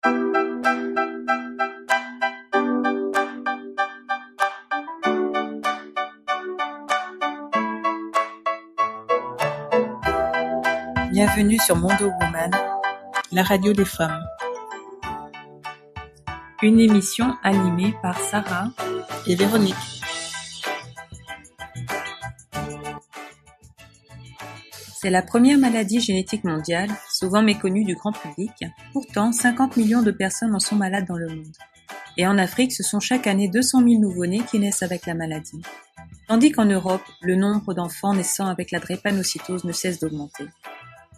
Bienvenue sur Mondo Woman, la radio des femmes. Une émission animée par Sarah et Véronique. C'est la première maladie génétique mondiale, souvent méconnue du grand public. Pourtant, 50 millions de personnes en sont malades dans le monde. Et en Afrique, ce sont chaque année 200 000 nouveau-nés qui naissent avec la maladie. Tandis qu'en Europe, le nombre d'enfants naissant avec la drépanocytose ne cesse d'augmenter.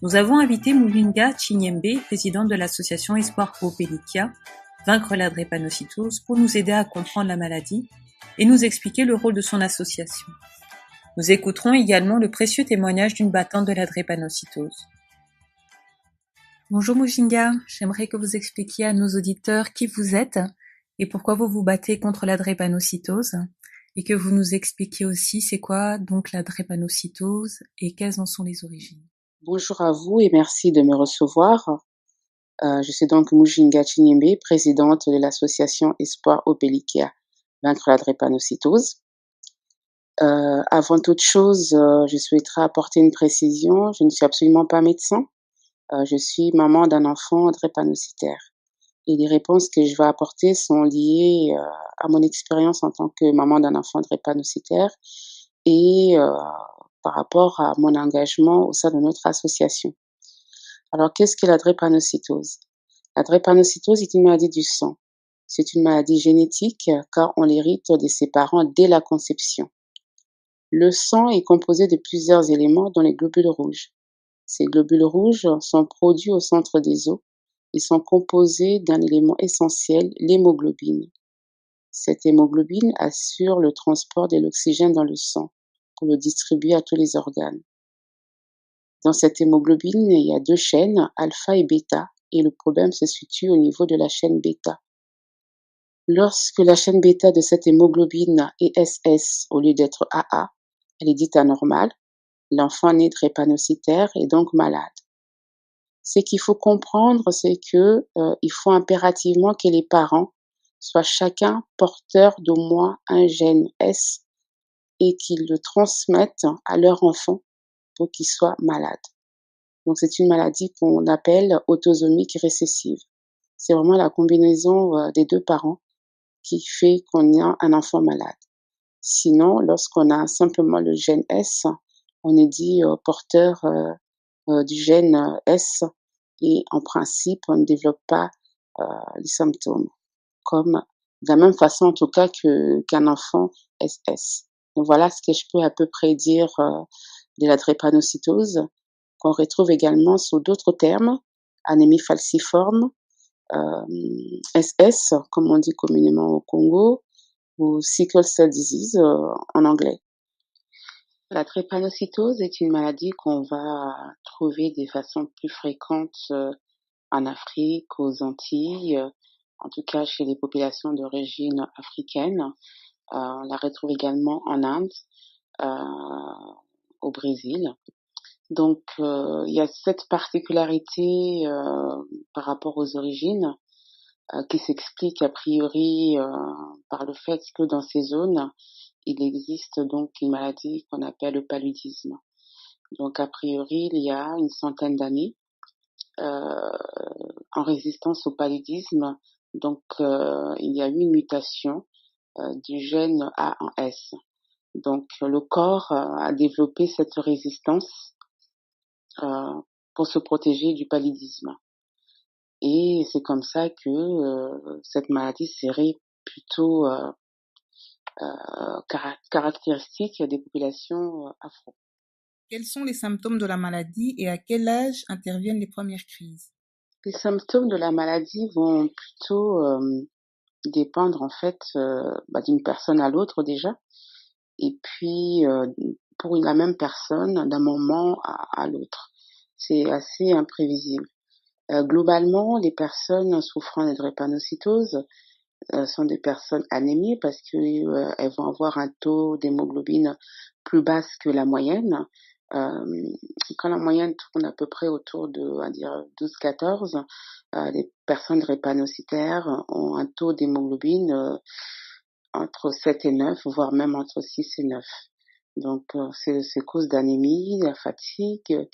Nous avons invité Mulinga Chinyembe, présidente de l'association Espoir Opelikia, Vaincre la drépanocytose, pour nous aider à comprendre la maladie et nous expliquer le rôle de son association. Nous écouterons également le précieux témoignage d'une battante de la drépanocytose. Bonjour Mulinga, j'aimerais que vous expliquiez à nos auditeurs qui vous êtes et pourquoi vous vous battez contre la drépanocytose, et que vous nous expliquiez aussi c'est quoi donc la drépanocytose et quelles en sont les origines. Bonjour à vous et merci de me recevoir. Je suis donc Mulinga Chinyembe, présidente de l'association Espoir Opelikia, Vaincre la drépanocytose. Avant toute chose, je souhaiterais apporter une précision. Je ne suis absolument pas médecin. Je suis maman d'un enfant drépanocytaire. Et les réponses que je vais apporter sont liées à mon expérience en tant que maman d'un enfant drépanocytaire et par rapport à mon engagement au sein de notre association. Alors, qu'est-ce que la drépanocytose? La drépanocytose est une maladie du sang. C'est une maladie génétique car on l'hérite de ses parents dès la conception. Le sang est composé de plusieurs éléments dont les globules rouges. Ces globules rouges sont produits au centre des os et sont composés d'un élément essentiel, l'hémoglobine. Cette hémoglobine assure le transport de l'oxygène dans le sang pour le distribuer à tous les organes. Dans cette hémoglobine, il y a deux chaînes, alpha et bêta, et le problème se situe au niveau de la chaîne bêta. Lorsque la chaîne bêta de cette hémoglobine est SS au lieu d'être AA, elle est dite anormale, l'enfant né drépanocytaire est donc malade. Ce qu'il faut comprendre, c'est que il faut impérativement que les parents soient chacun porteurs d'au moins un gène S et qu'ils le transmettent à leur enfant pour qu'il soit malade. Donc c'est une maladie qu'on appelle autosomique récessive. C'est vraiment la combinaison des deux parents qui fait qu'on a un enfant malade. Sinon, lorsqu'on a simplement le gène S, on est dit porteur du gène S et en principe, on ne développe pas les symptômes, comme de la même façon en tout cas qu'un enfant SS. Donc voilà ce que je peux à peu près dire de la drépanocytose, qu'on retrouve également sous d'autres termes, anémie falciforme, SS, comme on dit communément au Congo, ou sickle cell disease en anglais. La drépanocytose est une maladie qu'on va trouver de façon plus fréquente en Afrique, aux Antilles, en tout cas chez les populations d'origine africaine. On la retrouve également en Inde, au Brésil. Donc, il y a cette particularité par rapport aux origines qui s'explique a priori par le fait que dans ces zones, il existe donc une maladie qu'on appelle le paludisme. Donc, a priori, il y a une centaine d'années, en résistance au paludisme, donc il y a eu une mutation du gène A en S. Donc, le corps a développé cette résistance pour se protéger du paludisme. Et c'est comme ça que cette maladie serait plutôt caractéristique des populations afro. Quels sont les symptômes de la maladie et à quel âge interviennent les premières crises? Les symptômes de la maladie vont plutôt dépendre en fait d'une personne à l'autre déjà, et puis pour la même personne d'un moment à l'autre. C'est assez imprévisible. Globalement, les personnes souffrant de drépanocytose sont des personnes anémies parce que elles vont avoir un taux d'hémoglobine plus basse que la moyenne. Quand la moyenne tourne à peu près autour de, on va dire, 12-14, les personnes drépanocytaires ont un taux d'hémoglobine entre 7 et 9, voire même entre 6 et 9. Donc, c'est cause d'anémie, de la fatigue,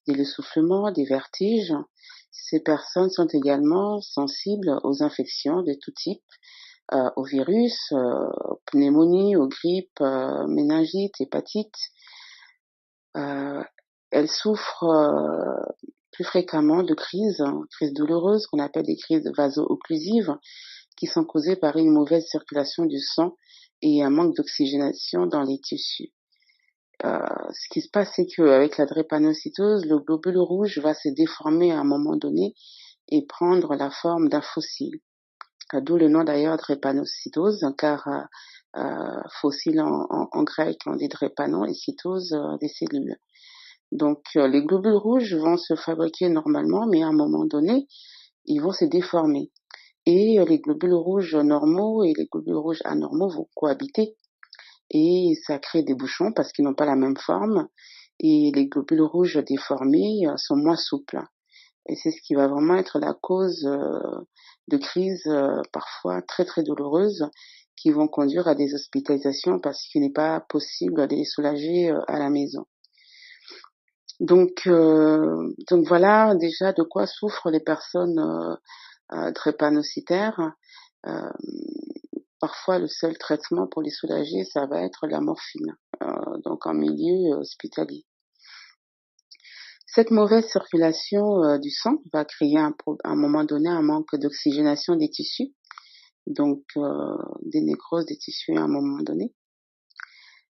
des essoufflements, des vertiges. Ces personnes sont également sensibles aux infections de tout type, aux virus, aux pneumonies, aux grippes, méningites, hépatites. Elles souffrent plus fréquemment de crises douloureuses qu'on appelle des crises vaso-occlusives, qui sont causées par une mauvaise circulation du sang et un manque d'oxygénation dans les tissus. Ce qui se passe, c'est qu'avec la drépanocytose, le globule rouge va se déformer à un moment donné et prendre la forme d'un fossile. D'où le nom d'ailleurs drépanocytose, car fossile en grec, on dit drépanon, et cytose, des cellules. Donc les globules rouges vont se fabriquer normalement, mais à un moment donné, ils vont se déformer. Et les globules rouges normaux et les globules rouges anormaux vont cohabiter. Et ça crée des bouchons parce qu'ils n'ont pas la même forme. Et les globules rouges déformés sont moins souples. Et c'est ce qui va vraiment être la cause de crises parfois très très douloureuses qui vont conduire à des hospitalisations parce qu'il n'est pas possible de les soulager à la maison. Donc voilà déjà de quoi souffrent les personnes drépanocytaires. Parfois, le seul traitement pour les soulager, ça va être la morphine, donc en milieu hospitalier. Cette mauvaise circulation du sang va créer à un moment donné un manque d'oxygénation des tissus, donc des nécroses des tissus à un moment donné.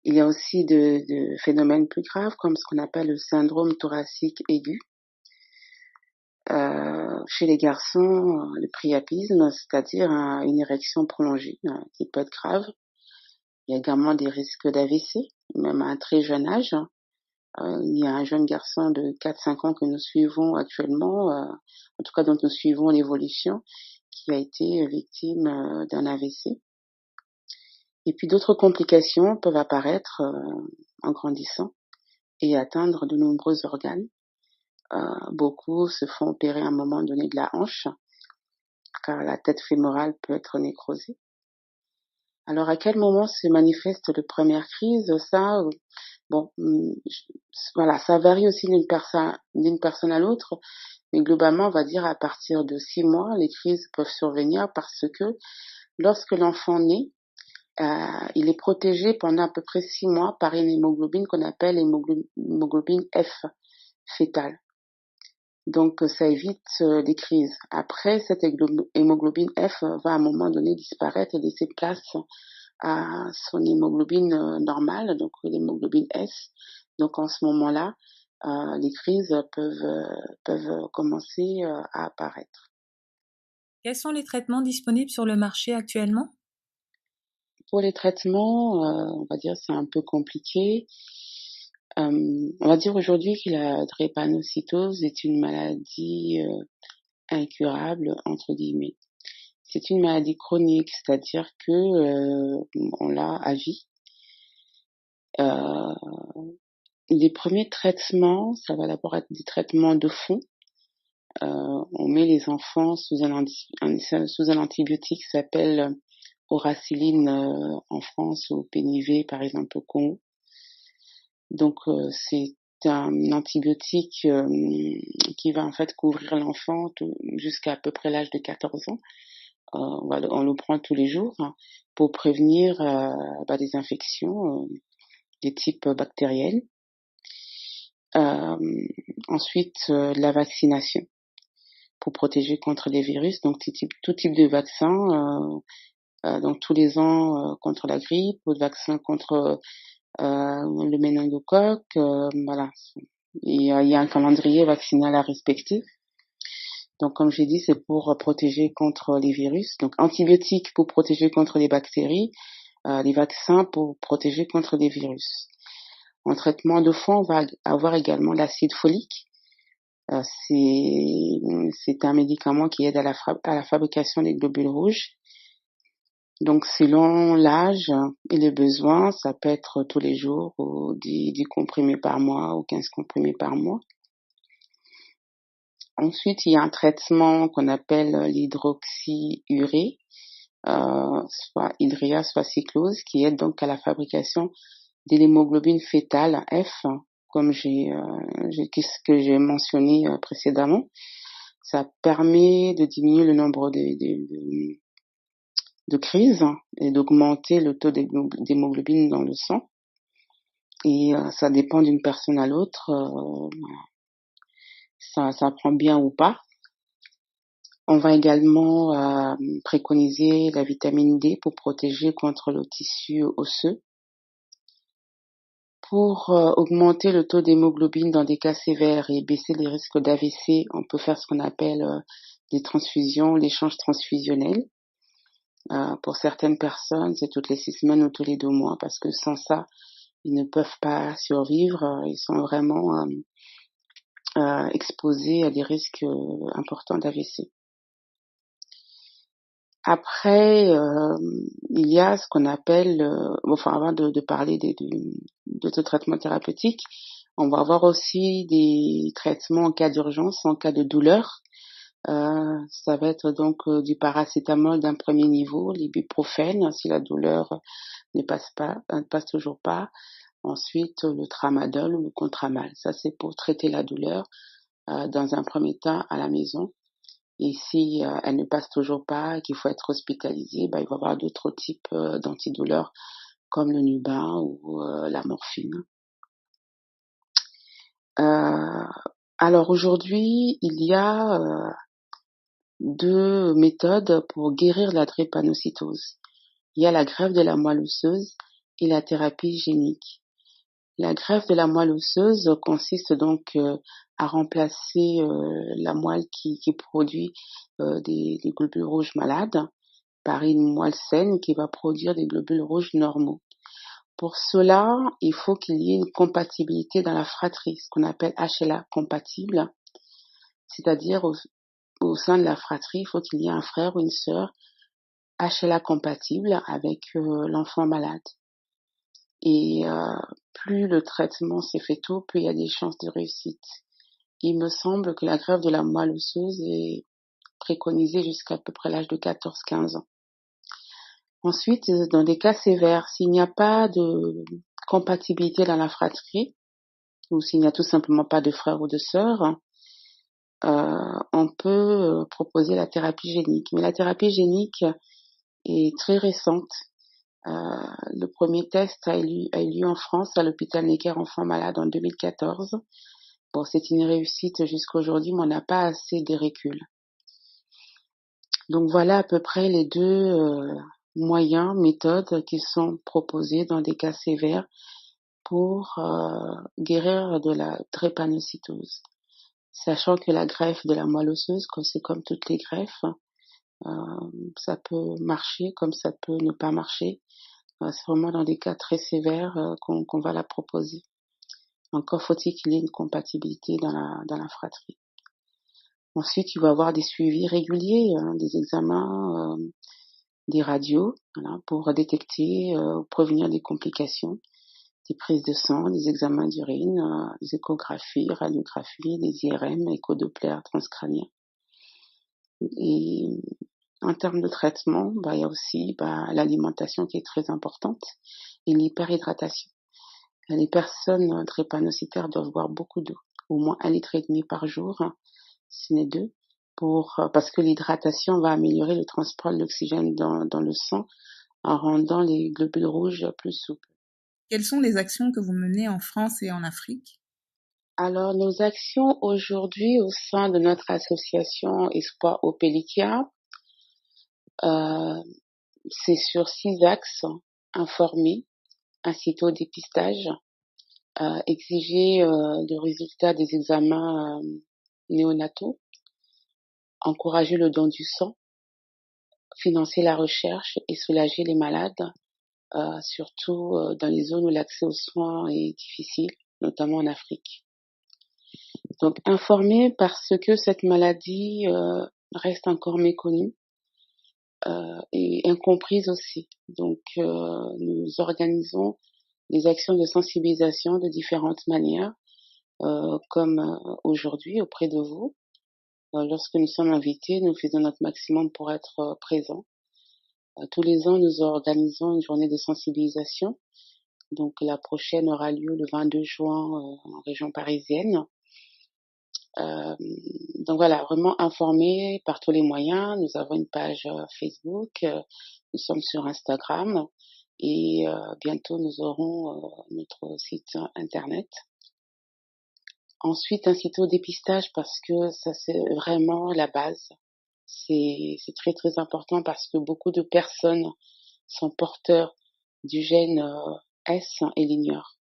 Il y a aussi de phénomènes plus graves comme ce qu'on appelle le syndrome thoracique aigu. Chez les garçons, le priapisme, c'est-à-dire une érection prolongée, qui peut être grave. Il y a également des risques d'AVC, même à un très jeune âge. Il y a un jeune garçon de 4-5 ans que nous suivons actuellement, en tout cas dont nous suivons l'évolution, qui a été victime d'un AVC. Et puis d'autres complications peuvent apparaître en grandissant et atteindre de nombreux organes. Beaucoup se font opérer à un moment donné de la hanche, car la tête fémorale peut être nécrosée. Alors, à quel moment se manifeste la première crise? Ça, voilà, ça varie aussi d'une personne à l'autre, mais globalement, on va dire à partir de 6 mois, les crises peuvent survenir parce que lorsque l'enfant naît, il est protégé pendant à peu près 6 mois par une hémoglobine qu'on appelle hémoglobine F fétale. Donc, ça évite des crises. Après, cette hémoglobine F va à un moment donné disparaître et laisser place à son hémoglobine normale, donc l'hémoglobine S. Donc, en ce moment-là, les crises peuvent commencer à apparaître. Quels sont les traitements disponibles sur le marché actuellement? Pour les traitements, on va dire c'est un peu compliqué. On va dire aujourd'hui que la drépanocytose est une maladie incurable, entre guillemets. C'est une maladie chronique, c'est-à-dire que on l'a à vie. Les premiers traitements, ça va d'abord être des traitements de fond. On met les enfants sous un antibiotique qui s'appelle Auracilline en France ou Pénivé par exemple au Congo. Donc c'est un antibiotique qui va en fait couvrir l'enfant jusqu'à peu près l'âge de 14 ans. On le prend tous les jours pour prévenir des infections de type bactérienne. Ensuite, la vaccination pour protéger contre les virus, donc tout type de vaccin, donc tous les ans contre la grippe, ou de vaccin contre le méningocoque, voilà. Il y a un calendrier vaccinal à respecter. Donc, comme j'ai dit, c'est pour protéger contre les virus. Donc, antibiotiques pour protéger contre les bactéries, les vaccins pour protéger contre les virus. En traitement de fond, on va avoir également l'acide folique. C'est un médicament qui aide à la fabrication des globules rouges. Donc, selon l'âge et les besoins, ça peut être tous les jours ou 10 comprimés par mois ou 15 comprimés par mois. Ensuite, il y a un traitement qu'on appelle l'hydroxyurée, soit hydria, soit cyclose, qui aide donc à la fabrication de l'hémoglobine fétale F, comme ce que j'ai mentionné précédemment. Ça permet de diminuer le nombre de crises et d'augmenter le taux d'hémoglobine dans le sang. Et ça dépend d'une personne à l'autre, ça prend bien ou pas. On va également préconiser la vitamine D pour protéger contre le tissu osseux. Pour augmenter le taux d'hémoglobine dans des cas sévères et baisser les risques d'AVC, on peut faire ce qu'on appelle des transfusions, l'échange transfusionnel. Pour certaines personnes, c'est toutes les 6 semaines ou tous les 2 mois, parce que sans ça, ils ne peuvent pas survivre. Ils sont vraiment exposés à des risques importants d'AVC. Après, il y a ce qu'on appelle, avant de parler de ce traitement thérapeutique, on va avoir aussi des traitements en cas d'urgence, en cas de douleur. Ça va être donc du paracétamol d'un premier niveau, l'ibuprofène si la douleur ne passe toujours pas. Ensuite, le tramadol ou le contramal. Ça, c'est pour traiter la douleur dans un premier temps à la maison. Et si elle ne passe toujours pas et qu'il faut être hospitalisé, il va y avoir d'autres types d'antidouleurs comme le Nubain ou la morphine. Alors aujourd'hui, il y a 2 méthodes pour guérir la drépanocytose. Il y a la greffe de la moelle osseuse et la thérapie génique. La greffe de la moelle osseuse consiste donc à remplacer la moelle qui produit des globules rouges malades par une moelle saine qui va produire des globules rouges normaux. Pour cela, il faut qu'il y ait une compatibilité dans la fratrie, ce qu'on appelle HLA compatible, c'est-à-dire au sein de la fratrie, il faut qu'il y ait un frère ou une sœur HLA compatible avec l'enfant malade. Et plus le traitement s'est fait tôt, plus il y a des chances de réussite. Il me semble que la greffe de la moelle osseuse est préconisée jusqu'à peu près l'âge de 14-15 ans. Ensuite, dans des cas sévères, s'il n'y a pas de compatibilité dans la fratrie, ou s'il n'y a tout simplement pas de frère ou de sœur, on peut proposer la thérapie génique. Mais la thérapie génique est très récente. Le premier test a eu lieu en France à l'hôpital Necker Enfants Malades en 2014. Bon, c'est une réussite jusqu'à aujourd'hui, mais on n'a pas assez de recul. Donc voilà à peu près les 2 moyens, méthodes qui sont proposés dans des cas sévères pour guérir de la drépanocytose. Sachant que la greffe de la moelle osseuse, c'est comme toutes les greffes, ça peut marcher comme ça peut ne pas marcher. C'est vraiment dans des cas très sévères qu'on va la proposer. Encore faut-il qu'il y ait une compatibilité dans la fratrie. Ensuite, il va y avoir des suivis réguliers, des examens, des radios, voilà, pour détecter, prévenir des complications, des prises de sang, des examens d'urine, des échographies, radiographies, des IRM, échodoppler transcrânien. Et en termes de traitement, il y a aussi l'alimentation qui est très importante et l'hyperhydratation. Les personnes drépanocytaires doivent boire beaucoup d'eau, au moins 1,5 litre par jour, si ce n'est 2, parce que l'hydratation va améliorer le transport de l'oxygène dans le sang en rendant les globules rouges plus souples. Quelles sont les actions que vous menez en France et en Afrique? Alors, nos actions aujourd'hui au sein de notre association Espoir Opelikia, c'est sur 6 axes: informer, inciter au dépistage, exiger le résultat des examens néonataux, encourager le don du sang, financer la recherche et soulager les malades, surtout dans les zones où l'accès aux soins est difficile, notamment en Afrique. Donc informer parce que cette maladie reste encore méconnue et incomprise aussi. Donc nous organisons des actions de sensibilisation de différentes manières, comme aujourd'hui auprès de vous, Lorsque nous sommes invités, nous faisons notre maximum pour être présents. Tous les ans, nous organisons une journée de sensibilisation. Donc la prochaine aura lieu le 22 juin en région parisienne. Donc voilà, vraiment informer par tous les moyens. Nous avons une page Facebook, nous sommes sur Instagram et bientôt nous aurons notre site internet. Ensuite, inciter au dépistage parce que ça c'est vraiment la base. C'est très très important parce que beaucoup de personnes sont porteurs du gène S et l'ignorent.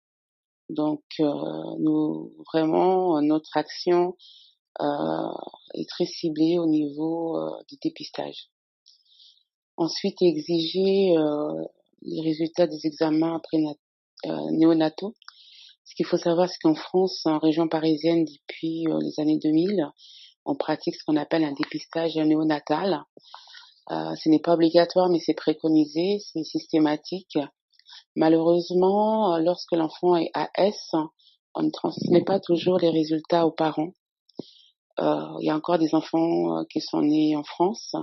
Donc nous vraiment notre action est très ciblée au niveau du dépistage. Ensuite, exiger les résultats des examens néonataux. Ce qu'il faut savoir, c'est qu'en France, en région parisienne, depuis les années 2000, on pratique ce qu'on appelle un dépistage néonatal. Ce n'est pas obligatoire, mais c'est préconisé, c'est systématique. Malheureusement, lorsque l'enfant est AS, on ne transmet pas toujours les résultats aux parents. Il y a encore des enfants qui sont nés en France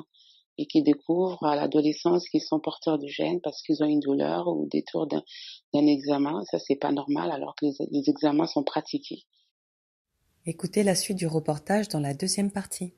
et qui découvrent à l'adolescence qu'ils sont porteurs du gène parce qu'ils ont une douleur ou détour d'un examen. Ça, c'est pas normal alors que les examens sont pratiqués. Écoutez la suite du reportage dans la deuxième partie.